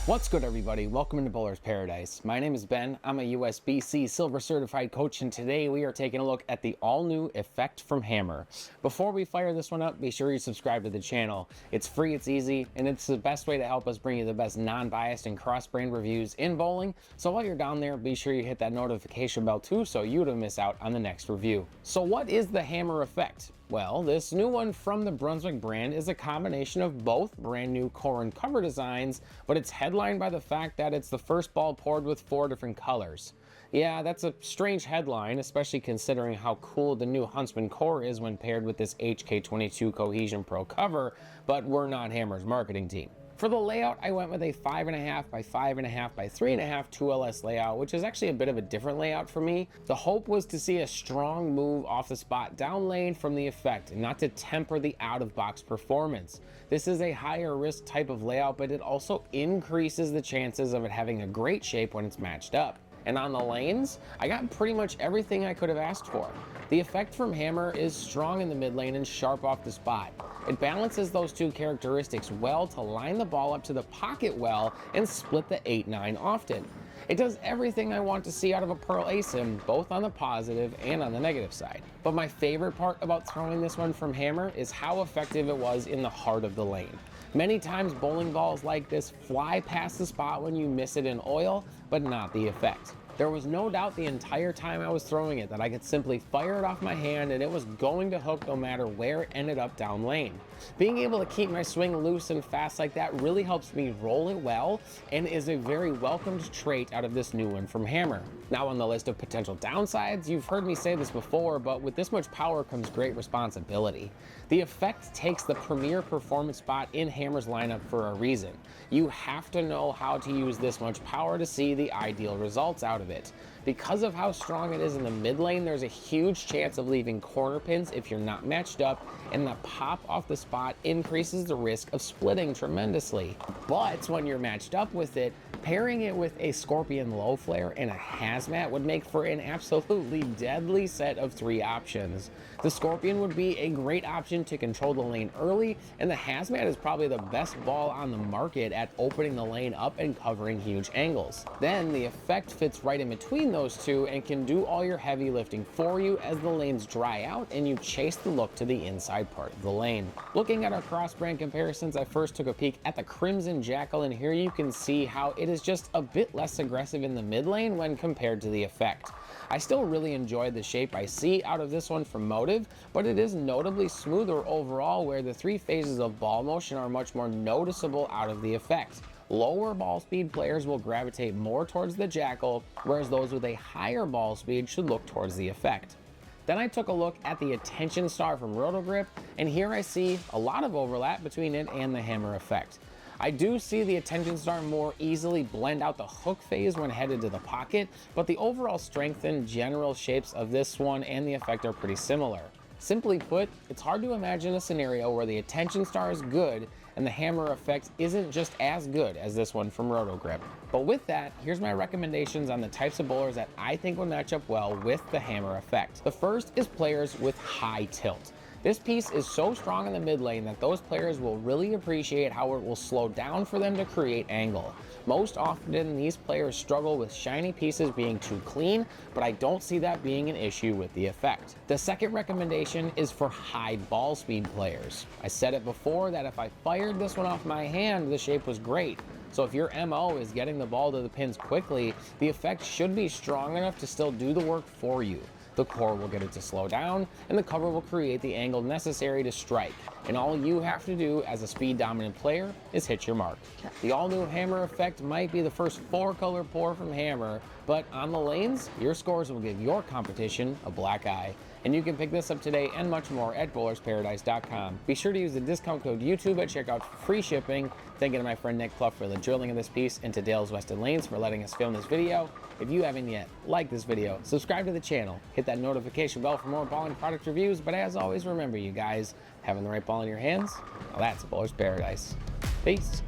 What's good, everybody? Welcome into Bowler's Paradise. My name is Ben. I'm a USBC Silver Certified Coach, and today we are taking a look at the all-new Effect from Hammer. Before we fire this one up, be sure you subscribe to the channel. It's free, it's easy, and it's the best way to help us bring you the best non-biased and cross-brand reviews in bowling. So while you're down there, be sure you hit that notification bell too, so you don't miss out on the next review. So what is the Hammer Effect? Well, this new one from the Brunswick brand is a combination of both brand new core and cover designs, but it's headlined by the fact that it's the first ball poured with 4 different colors. Yeah, that's a strange headline, especially considering how cool the new Huntsman core is when paired with this HK22 Cohesion Pro cover, but we're not Hammer's marketing team. For the layout, I went with a 5.5 by 5.5 by 3.5 2LS layout, which is actually a bit of a different layout for me. The hope was to see a strong move off the spot down lane from the Effect, and not to temper the out-of-box performance. This is a higher risk type of layout, but it also increases the chances of it having a great shape when it's matched up. And on the lanes, I got pretty much everything I could have asked for. The Effect from Hammer is strong in the mid lane and sharp off the spot. It balances those two characteristics well to line the ball up to the pocket well and split the 8-9 often. It does everything I want to see out of a Pearl asym, both on the positive and on the negative side. But my favorite part about throwing this one from Hammer is how effective it was in the heart of the lane. Many times bowling balls like this fly past the spot when you miss it in oil, but not the Effect. There was no doubt the entire time I was throwing it that I could simply fire it off my hand and it was going to hook no matter where it ended up down lane. Being able to keep my swing loose and fast like that really helps me roll it well and is a very welcomed trait out of this new one from Hammer. Now on the list of potential downsides, you've heard me say this before, but with this much power comes great responsibility. The Effect takes the premier performance spot in Hammer's lineup for a reason. You have to know how to use this much power to see the ideal results out of it. Because of how strong it is in the mid lane, there's a huge chance of leaving corner pins if you're not matched up, and the pop off the spot increases the risk of splitting tremendously. But when you're matched up with it, pairing it with a Scorpion low flare and a hazmat would make for an absolutely deadly set of 3 options. The Scorpion would be a great option to control the lane early, and the hazmat is probably the best ball on the market at opening the lane up and covering huge angles. Then the Effect fits right in between those two and can do all your heavy lifting for you as the lanes dry out and you chase the look to the inside part of the lane. Looking at our Crossbrand comparisons, I first took a peek at the Crimson Jackal, and here you can see how it is just a bit less aggressive in the mid lane when compared to the Effect. I still really enjoyed the shape I see out of this one from Motive, but it is notably smoother overall, where the 3 phases of ball motion are much more noticeable out of the Effect. Lower ball speed players will gravitate more towards the Jackal, whereas those with a higher ball speed should look towards the Effect. Then I took a look at the Attention Star from Rotogrip, and here I see a lot of overlap between it and the Hammer Effect. I do see the Attention Star more easily blend out the hook phase when headed to the pocket, but the overall strength and general shapes of this one and the Effect are pretty similar. Simply put, it's hard to imagine a scenario where the Attention Star is good and the Hammer Effect isn't just as good as this one from Rotogrip. But with that, here's my recommendations on the types of bowlers that I think will match up well with the Hammer Effect. The first is players with high tilt. This piece is so strong in the mid lane that those players will really appreciate how it will slow down for them to create angle. Most often, these players struggle with shiny pieces being too clean, but I don't see that being an issue with the Effect. The second recommendation is for high ball speed players. I said it before that if I fired this one off my hand, the shape was great. So if your MO is getting the ball to the pins quickly, the Effect should be strong enough to still do the work for you. The core will get it to slow down, and the cover will create the angle necessary to strike. And all you have to do as a speed dominant player is hit your mark. The all new Hammer Effect might be the first 4-color pour from Hammer, but on the lanes, your scores will give your competition a black eye. And you can pick this up today and much more at bowlersparadise.com. Be sure to use the discount code YouTube at checkout for free shipping. Thank you to my friend Nick Pluff for the drilling of this piece, and to Dale's Weston Lanes for letting us film this video. If you haven't yet, like this video, subscribe to the channel, hit that notification bell for more bowling product reviews, but as always, remember you guys, having the right ball in your hands, well, that's a bowler's paradise. Peace.